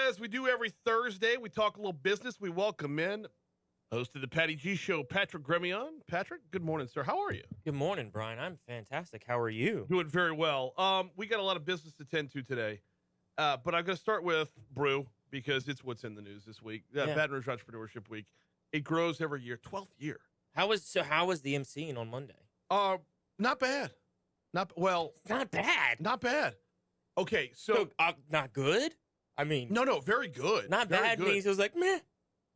as we do every Thursday, we talk a little business. We welcome in host of the Patty G Show, Patrick Gremion. Patrick, good morning, sir. How are you? Good morning, Brian. I'm fantastic. How are you? Doing very well. We got a lot of business to tend to today, but I'm going to start with brew because it's what's in the news this week. Baton Rouge Entrepreneurship Week. It grows every year, 12th year. How was the emceeing on Monday? Not bad. Not bad. Not bad. Okay, so not good. I mean, no, very good. Not very bad good. means it was like meh.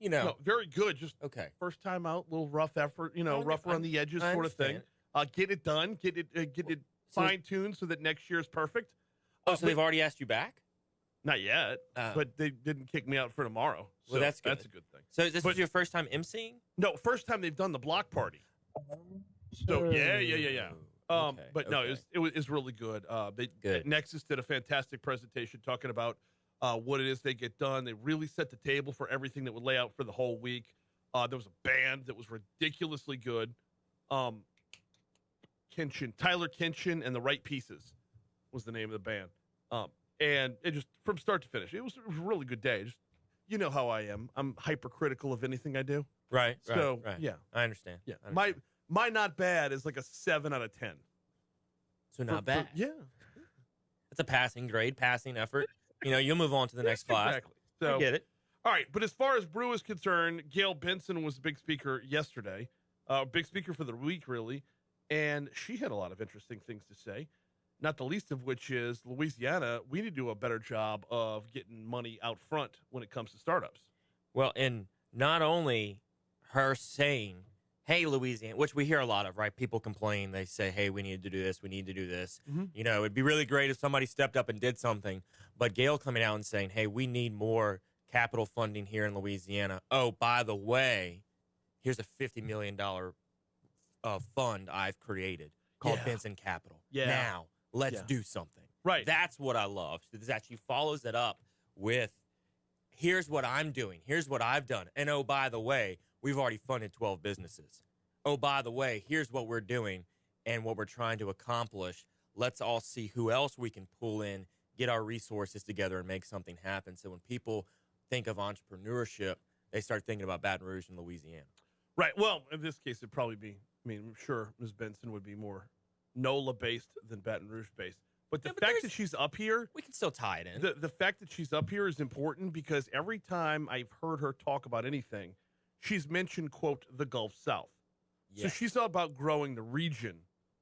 No, very good. Just okay. First time out, little rough effort. Rough around the edges, sort of thing. Get it done. Get it fine tuned so that next year is perfect. So they've already asked you back? Not yet, but they didn't kick me out for tomorrow. So well, that's good. That's a good thing. So this is your first time emceeing? No, first time they've done the block party. So yeah. But no, it was really good. Nexus did a fantastic presentation talking about what it is they get done. They really set the table for everything that would lay out for the whole week. There was a band that was ridiculously good. Tyler Kinchin and the Right Pieces was the name of the band. And it just from start to finish, it was a really good day. Just, you know how I am. I'm hypercritical of anything I do. Right. So yeah, I understand. Yeah, my not bad is like a 7 out of 10. So not bad. Yeah, it's a passing grade, passing effort. You'll move on to the next class. Exactly. So I get it. All right, but as far as brew is concerned, Gail Benson was a big speaker yesterday, big speaker for the week, really, and she had a lot of interesting things to say, not the least of which is Louisiana, we need to do a better job of getting money out front when it comes to startups. Well, and not only her saying, hey, Louisiana, which we hear a lot of, right? People complain. They say, hey, we need to do this. We need to do this. Mm-hmm. It'd be really great if somebody stepped up and did something. But Gail coming out and saying, hey, we need more capital funding here in Louisiana. Oh, by the way, here's a $50 million fund I've created called Benson Capital. Yeah. Now, let's do something. Right. That's what I love. Is that she follows it up with, here's what I'm doing. Here's what I've done. And oh, by the way, we've already funded 12 businesses. Oh, by the way, here's what we're doing and what we're trying to accomplish. Let's all see who else we can pull in, get our resources together, and make something happen. So when people think of entrepreneurship, they start thinking about Baton Rouge and Louisiana. Right. Well, in this case, it'd probably be, I'm sure Ms. Benson would be more NOLA-based than Baton Rouge-based. But the fact that she's up here, we can still tie it in. The fact that she's up here is important because every time I've heard her talk about anything, she's mentioned, quote, the Gulf South. Yes. So she's all about growing the region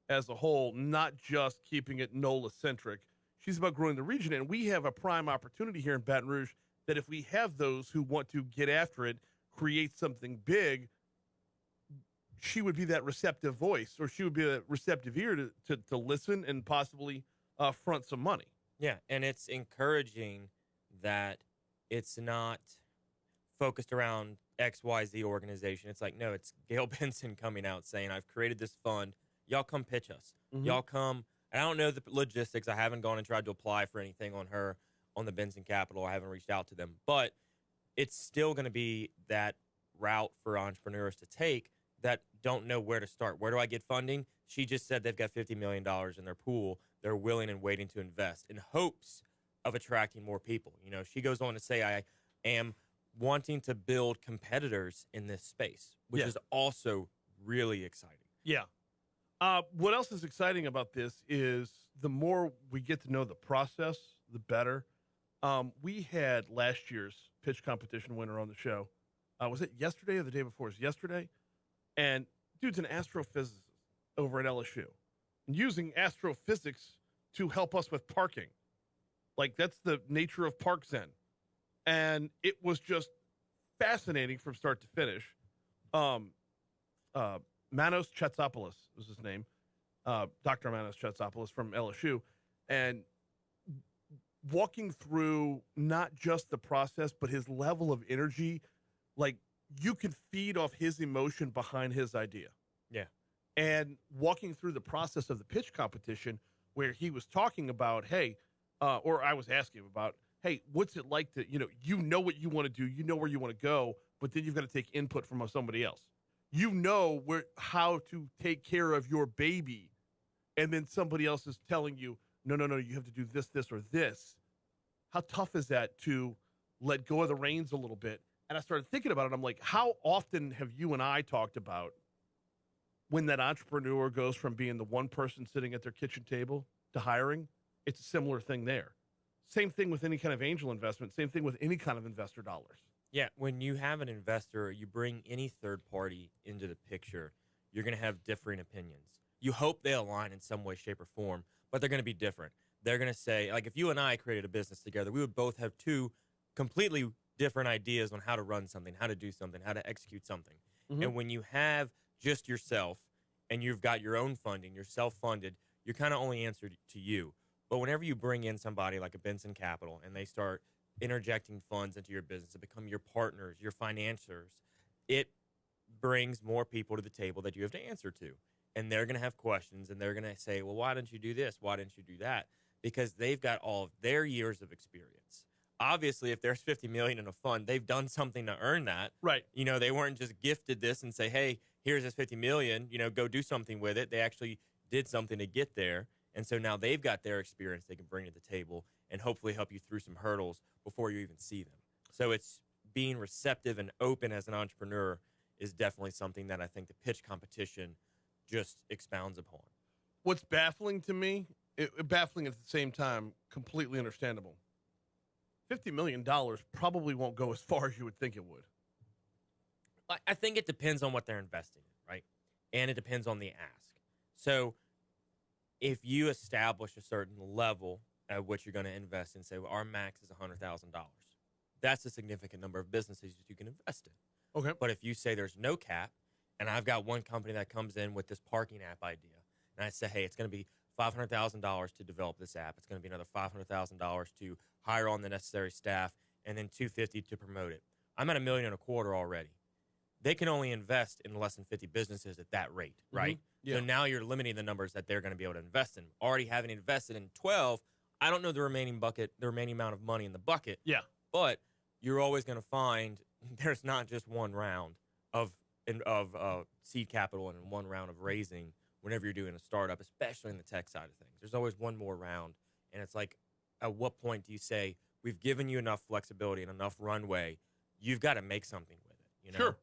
as a whole, not just keeping it NOLA-centric. She's about growing the region, and we have a prime opportunity here in Baton Rouge that if we have those who want to get after it, create something big, she would be that receptive voice, or she would be a receptive ear to listen and possibly front some money. Yeah, and it's encouraging that it's not focused around XYZ organization. It's like, no, it's Gail Benson coming out saying, I've created this fund. Y'all come pitch us. Mm-hmm. Y'all come. I don't know the logistics. I haven't gone and tried to apply for anything on the Benson Capital. I haven't reached out to them. But it's still going to be that route for entrepreneurs to take that don't know where to start. Where do I get funding? She just said they've got $50 million in their pool. They're willing and waiting to invest in hopes of attracting more people. She goes on to say, I am wanting to build competitors in this space, which is also really exciting. Yeah. What else is exciting about this is the more we get to know the process, the better. We had last year's pitch competition winner on the show. Was it yesterday or the day before? It was yesterday. And dude's an astrophysicist over at LSU and using astrophysics to help us with parking. Like, that's the nature of ParkZen. And it was just fascinating from start to finish. Manos Chatsopoulos was his name, Dr. Manos Chatsopoulos from LSU, and walking through not just the process, but his level of energy, like you can feed off his emotion behind his idea. Yeah. And walking through the process of the pitch competition where he was talking about, hey, or I was asking him about, hey, what's it like to, you know what you want to do, you know where you want to go, but then you've got to take input from somebody else. You know how to take care of your baby, and then somebody else is telling you, no, you have to do this, or this. How tough is that to let go of the reins a little bit. And I started thinking about it. I'm like, how often have you and I talked about when that entrepreneur goes from being the one person sitting at their kitchen table to hiring? It's a similar thing there. Same thing with any kind of angel investment. Same thing with any kind of investor dollars. Yeah, when you have an investor, you bring any third party into the picture, you're going to have differing opinions. You hope they align in some way, shape, or form, but they're going to be different. They're going to say, like, if you and I created a business together, we would both have two completely different ideas on how to run something, how to do something, how to execute something. Mm-hmm. And when you have just yourself and you've got your own funding, you're self-funded, you're kind of only answered to you. But whenever you bring in somebody like a Benson Capital and they start interjecting funds into your business to become your partners, your financiers, it brings more people to the table that you have to answer to. And they're going to have questions, and they're going to say, well, why didn't you do this? Why didn't you do that? Because they've got all of their years of experience. Obviously, if there's $50 million in a fund, they've done something to earn that. Right. You know, they weren't just gifted this and say, hey, here's this $50 million, you know, go do something with it. They actually did something to get there. And so now they've got their experience they can bring to the table and hopefully help you through some hurdles before you even see them. So it's being receptive and open as an entrepreneur is definitely something that I think the pitch competition just expounds upon. What's baffling to me, baffling at the same time, completely understandable. $50 million probably won't go as far as you would think it would. I think it depends on what they're investing in, right? And it depends on the ask. So if you establish a certain level at which you're going to invest in, say, well, our max is $100,000, that's a significant number of businesses you can invest in. Okay. But if you say there's no cap, and I've got one company that comes in with this parking app idea, and I say, hey, it's going to be $500,000 to develop this app. It's going to be another $500,000 to hire on the necessary staff, and then $250,000 to promote it. I'm at $1.25 million already. They can only invest in less than 50 businesses at that rate, right? Mm-hmm. Yeah. So now you're limiting the numbers that they're going to be able to invest in. Already having invested in 12, I don't know the remaining amount of money in the bucket. Yeah. But you're always going to find there's not just one round of seed capital and one round of raising whenever you're doing a startup, especially in the tech side of things. There's always one more round. And it's like, at what point do you say, we've given you enough flexibility and enough runway, you've got to make something with it, you know? Sure.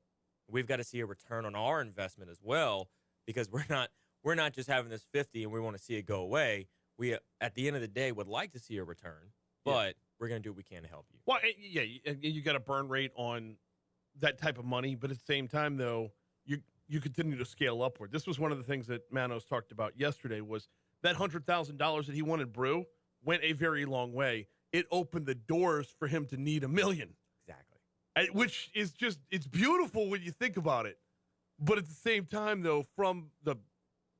We've got to see a return on our investment as well, because we're not just having this 50 and we want to see it go away. We, at the end of the day, would like to see a return, but we're going to do what we can to help you. Well, yeah, you got a burn rate on that type of money, but at the same time, though, you continue to scale upward. This was one of the things that Manos talked about yesterday, was that $100,000 that he wanted Brew went a very long way. It opened the doors for him to need $1 million. Exactly. Which is just, it's beautiful when you think about it. But at the same time, though, from the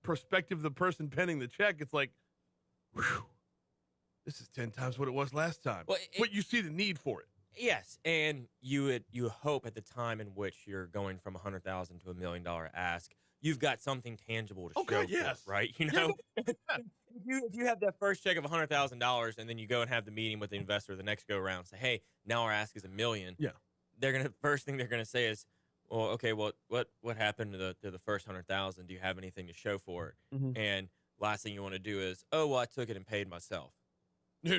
perspective of the person penning the check, it's like, whew, this is 10 times what it was last time. Well, but you see the need for it. Yes, and you hope at the time in which you're going from $100,000 to $1 million ask, you've got something tangible to show for, right? You know, if you have that first check of $100,000 and then you go and have the meeting with the investor the next go around, say, hey, now our ask is $1 million. Yeah, first thing they're gonna say is, well, okay, what happened to the first $100,000? Do you have anything to show for it? Mm-hmm. And last thing you want to do is, oh, well, I took it and paid myself. No.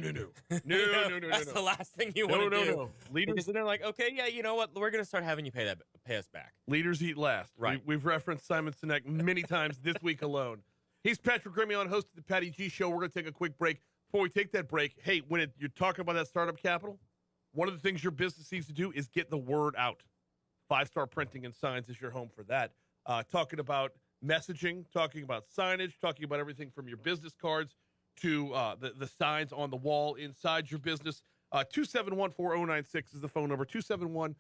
That's the last thing you want to do. No. Leaders, because then they're like, okay, yeah, you know what? We're going to start having you pay us back. Leaders eat last. Right. We've referenced Simon Sinek many times this week alone. He's Patrick Grimion, host of the Patty G Show. We're going to take a quick break. Before we take that break, hey, when you're talking about that startup capital, one of the things your business needs to do is get the word out. 5-Star Printing and Signs is your home for that. Talking about messaging, talking about signage, talking about everything from your business cards to the signs on the wall inside your business. 271-4096 is the phone number, 271-4096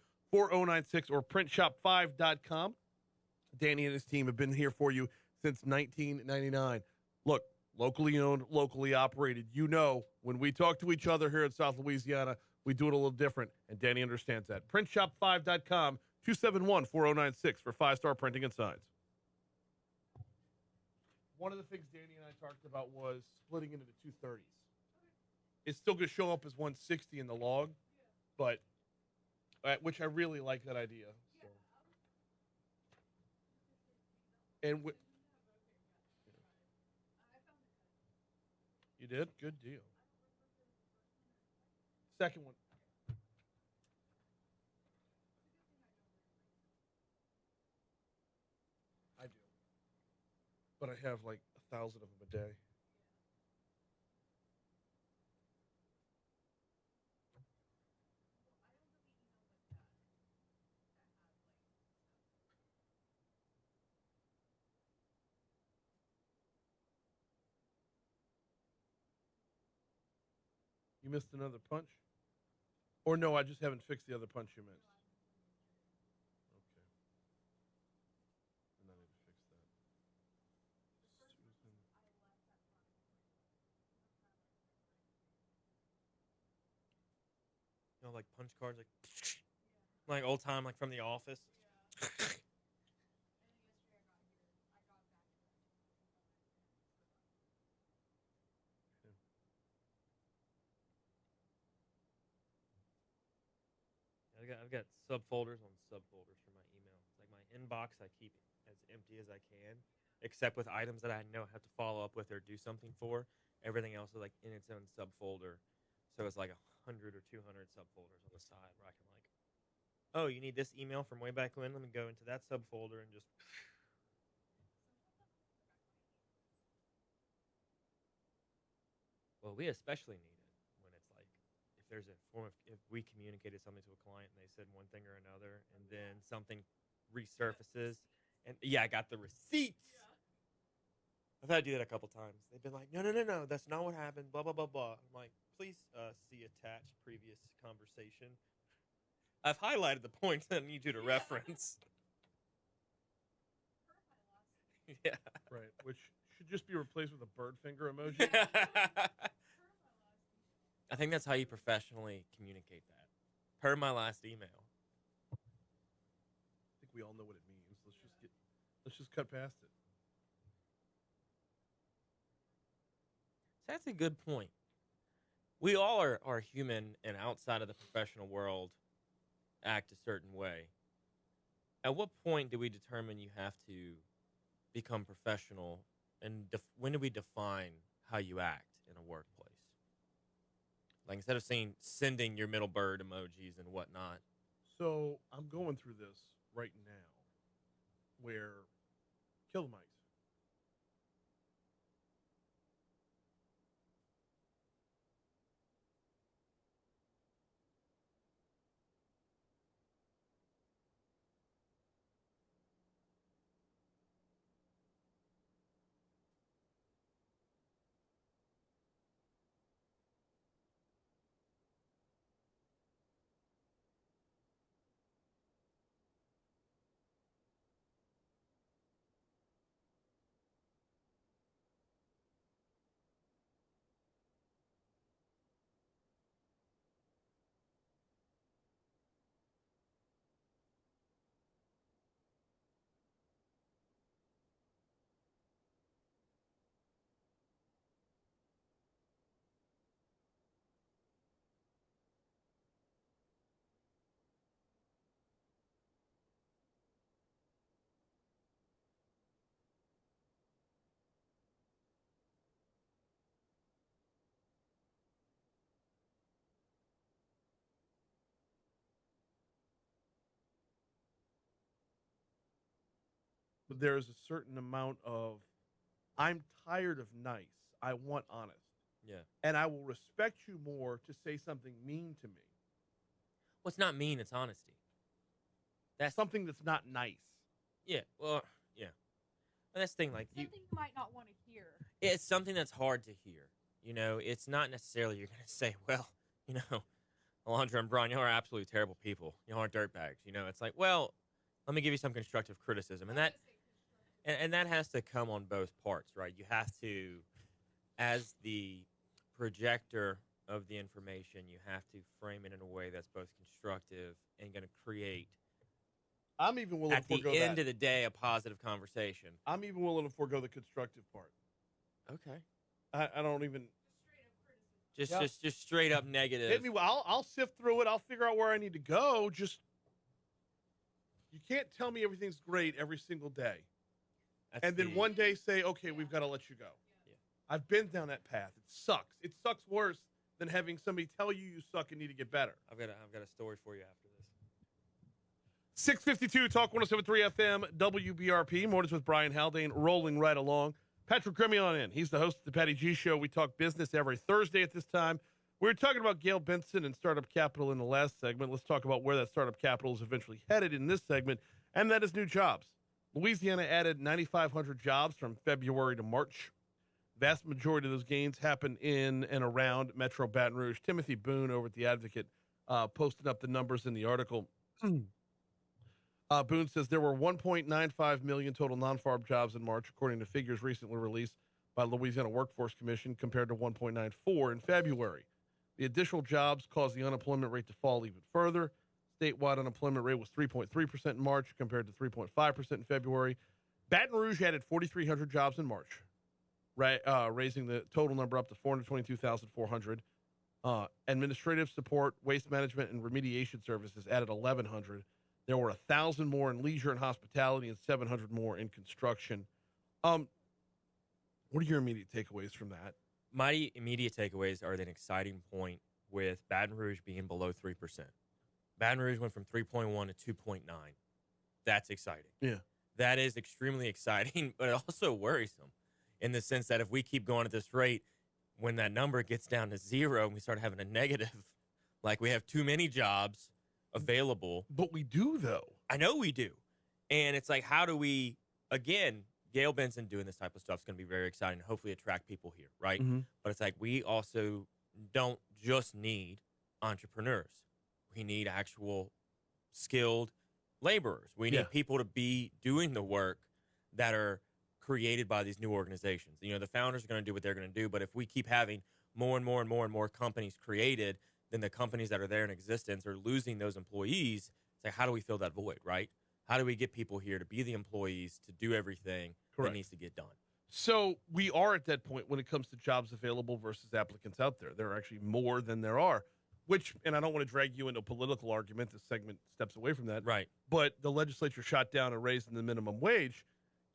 or printshop5.com. Danny and his team have been here for you since 1999. Look, locally owned, locally operated. You know, when we talk to each other here in South Louisiana, we do it a little different, and Danny understands that. Printshop5.com, 271-4096 for 5-Star Printing and Signs. One of the things Danny and I talked about was splitting into the 230s. It's still going to show up as 160 in the log, but which I really like that idea. So. And you did? Good deal. Second one. but I have like 1,000 of them a day. You missed another punch? Or no, I just haven't fixed the other punch you missed. Okay. And I need to fix that. Susan. Like punch cards, like old time, like from The Office. I've got subfolders on subfolders for my email. It's like my inbox I keep as empty as I can, except with items that I know I have to follow up with or do something for. Everything else is like in its own subfolder. So it's like 100 or 200 subfolders on the side where I can like, oh, you need this email from way back when? Let me go into that subfolder and just. Well, we especially need it when it's like if there's a form of if we communicated something to a client and they said one thing or another, and then something resurfaces, and yeah, I got the receipts. Yeah. I've had to do that a couple times. They've been like, no, that's not what happened. Blah blah blah blah. I'm like, please see attached previous conversation. I've highlighted the points that I need you to reference. Yeah. Right, which should just be replaced with a bird finger emoji. I think that's how you professionally communicate that. Per my last email. I think we all know what it means. Let's just cut past it. So that's a good point. We all are human and outside of the professional world act a certain way. At what point do we determine you have to become professional, and when do we define how you act in a workplace? Like instead of sending your middle bird emojis and whatnot. So I'm going through this right now where kill the mics. But there is a certain amount of I'm tired of nice. I want honest. Yeah. And I will respect you more to say something mean to me. Well, it's not mean, it's honesty. That's something that's not nice. Yeah. Well, yeah. And that's the thing, like something you might not want to hear. It's something that's hard to hear. You know, it's not necessarily you're going to say, well, you know, Alondra and Brian, y'all are absolutely terrible people. Y'all are dirtbags. You know, it's like, well, let me give you some constructive criticism. And that has to come on both parts, right? You have to, as the projector of the information, you have to frame it in a way that's both constructive and going to create, I'm even willing at to forego the end of the day, a positive conversation. I'm even willing to forego the constructive part. Okay. I don't even. Just straight up negative. Hit me. I'll sift through it. I'll figure out where I need to go. Just you can't tell me everything's great every single day, and then one day say, "Okay, we've got to let you go." Yeah. I've been down that path. It sucks. It sucks worse than having somebody tell you you suck and need to get better. I've got a story for you after this. 652 Talk 107.3 FM, WBRP. Mornings with Brian Haldane rolling right along. Patrick Grimion in. He's the host of the Patty G Show. We talk business every Thursday at this time. We were talking about Gail Benson and startup capital in the last segment. Let's talk about where that startup capital is eventually headed in this segment, and that is new jobs. Louisiana added 9,500 jobs from February to March. Vast majority of those gains happened in and around Metro Baton Rouge. Timothy Boone over at The Advocate posted up the numbers in the article. Boone says there were 1.95 million total non-farm jobs in March, according to figures recently released by Louisiana Workforce Commission, compared to 1.94 in February. The additional jobs caused the unemployment rate to fall even further. Statewide unemployment rate was 3.3% in March compared to 3.5% in February. Baton Rouge added 4,300 jobs in March, raising the total number up to 422,400. Administrative support, waste management, and remediation services added 1,100. There were 1,000 more in leisure and hospitality and 700 more in construction. What are your immediate takeaways from that? My immediate takeaways are an exciting point with Baton Rouge being below 3%. Baton Rouge went from 3.1 to 2.9. That's exciting. Yeah. That is extremely exciting, but also worrisome in the sense that if we keep going at this rate, when that number gets down to zero and we start having a negative, like we have too many jobs available. But we do, though. I know we do. And it's like, how do we, again, Gail Benson doing this type of stuff is going to be very exciting and hopefully attract people here, right? Mm-hmm. But it's like, we also don't just need entrepreneurs. We need actual skilled laborers. We need people to be doing the work that are created by these new organizations. You know, the founders are going to do what they're going to do, but if we keep having more and more and more and more companies created, then the companies that are there in existence are losing those employees. It's like, how do we fill that void, right? How do we get people here to be the employees, to do everything that needs to get done? So we are at that point when it comes to jobs available versus applicants out there. There are actually more than there are, which, and I don't want to drag you into a political argument. This segment steps away from that. Right. But the legislature shot down a raise in the minimum wage.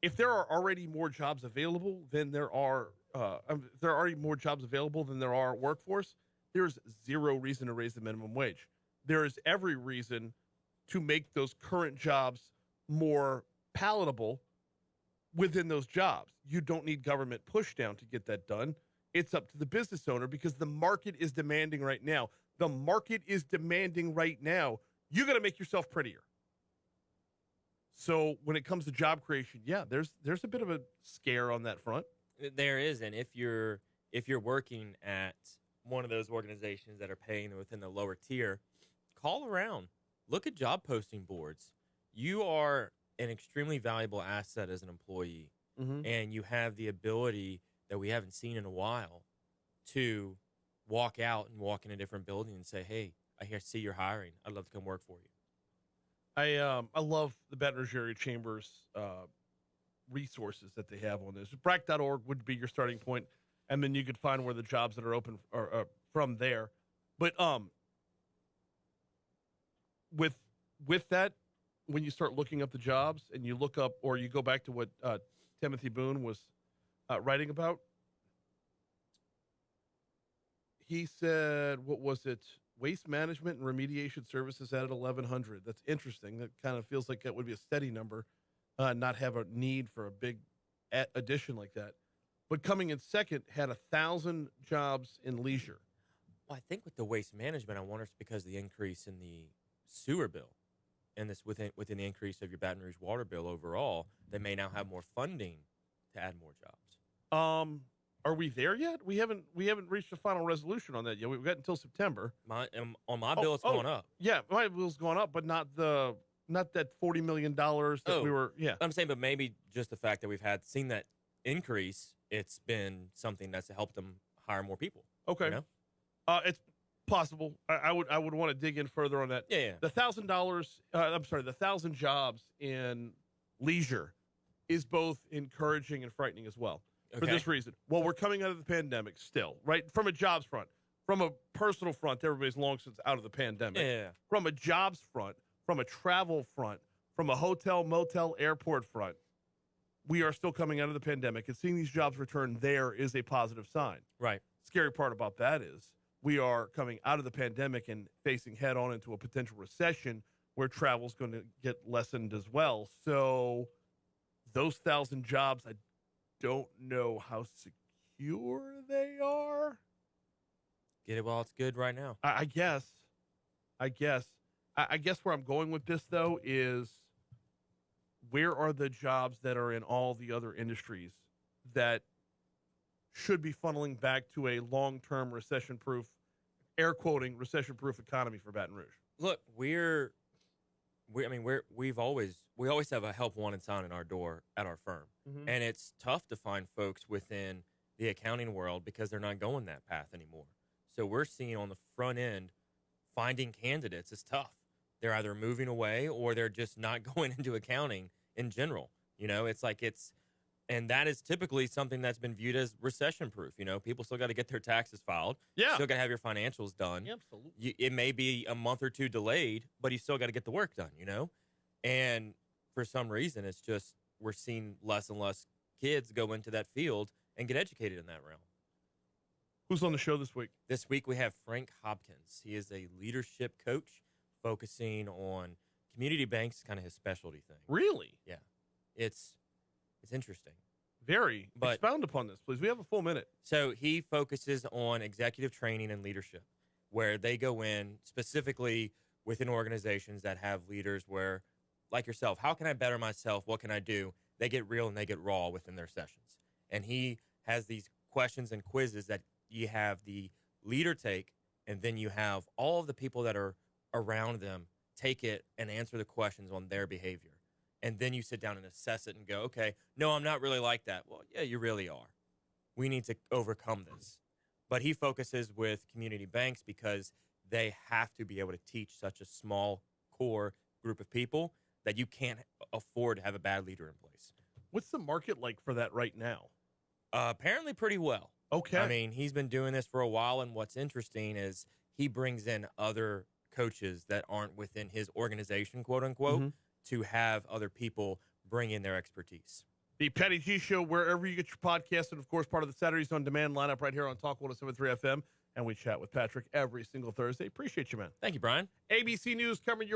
If there are already more jobs available than there are, if there are already more jobs available than there are workforce, there's zero reason to raise the minimum wage. There is every reason to make those current jobs more palatable within those jobs. You don't need government push down to get that done. It's up to the business owner because the market is demanding right now. The market is demanding right now. You got to make yourself prettier. So when it comes to job creation, there's a bit of a scare on that front. There is, and if you're working at one of those organizations that are paying within the lower tier, call around. Look at job posting boards. You are an extremely valuable asset as an employee, and you have the ability that we haven't seen in a while to walk out and walk in a different building and say, hey, I see you're hiring. I'd love to come work for you. I love the Baton Rouge Area Chamber's resources that they have on this. BRAC.org would be your starting point, and then you could find where the jobs that are open are from there. But with that, when you start looking up the jobs and you look up, or you go back to what Timothy Boone was writing about, he said, what was it? Waste management and remediation services added 1,100. That's interesting. That kind of feels like that would be a steady number, not have a need for a big addition like that. But coming in second had 1,000 jobs in leisure. Well, I think with the waste management, I wonder if it's because of the increase in the sewer bill and this within the increase of your Baton Rouge water bill overall, they may now have more funding to add more jobs. Are we there yet? We haven't reached a final resolution on that yet. We've got until September. On my bill, it's going up. Yeah, my bill's going up, but not that $40 million that we were. Yeah, I'm saying, but maybe just the fact that we've seen that increase, it's been something that's helped them hire more people. Okay, you know? It's possible. I would want to dig in further on that. Yeah. The $1,000. The 1,000 jobs in leisure is both encouraging and frightening as well. For this reason. Well, we're coming out of the pandemic still, right? From a jobs front. From a personal front, everybody's long since out of the pandemic. Yeah. From a jobs front, from a travel front, from a hotel, motel, airport front, we are still coming out of the pandemic, and seeing these jobs return there is a positive sign. Right. Scary part about that is we are coming out of the pandemic and facing head on into a potential recession where travel's going to get lessened as well. So those 1,000 jobs, I don't know how secure they are. Get it while it's good right now. I guess. I guess where I'm going with this, though, is where are the jobs that are in all the other industries that should be funneling back to a long-term recession-proof, air quoting, recession-proof economy for Baton Rouge? Look, we always have a help wanted sign in our door at our firm. Mm-hmm. And it's tough to find folks within the accounting world because they're not going that path anymore. So we're seeing on the front end, finding candidates is tough. They're either moving away or they're just not going into accounting in general. And that is typically something that's been viewed as recession proof. People still got to get their taxes filed. Yeah. Still got to have your financials done. Yeah, absolutely. It may be a month or two delayed, but you still got to get the work done, And for some reason, it's just we're seeing less and less kids go into that field and get educated in that realm. Who's on the show this week? This week we have Frank Hopkins. He is a leadership coach focusing on community banks, kind of his specialty thing. Really? Yeah. It's interesting. Very. But expound upon this, please. We have a full minute. So he focuses on executive training and leadership, where they go in specifically within organizations that have leaders where, like yourself, how can I better myself? What can I do? They get real and they get raw within their sessions. And he has these questions and quizzes that you have the leader take, and then you have all of the people that are around them take it and answer the questions on their behavior. And then you sit down and assess it and go, okay, no, I'm not really like that. Well, yeah, you really are. We need to overcome this. But he focuses with community banks because they have to be able to teach such a small core group of people that you can't afford to have a bad leader in place. What's the market like for that right now? Apparently pretty well. Okay. I mean, he's been doing this for a while, and what's interesting is he brings in other coaches that aren't within his organization, quote unquote, to have other people bring in their expertise. The Patty G Show, wherever you get your podcast, and of course, part of the Saturdays on Demand lineup right here on Talk 107.3 FM. And we chat with Patrick every single Thursday. Appreciate you, man. Thank you, Brian. ABC News coming your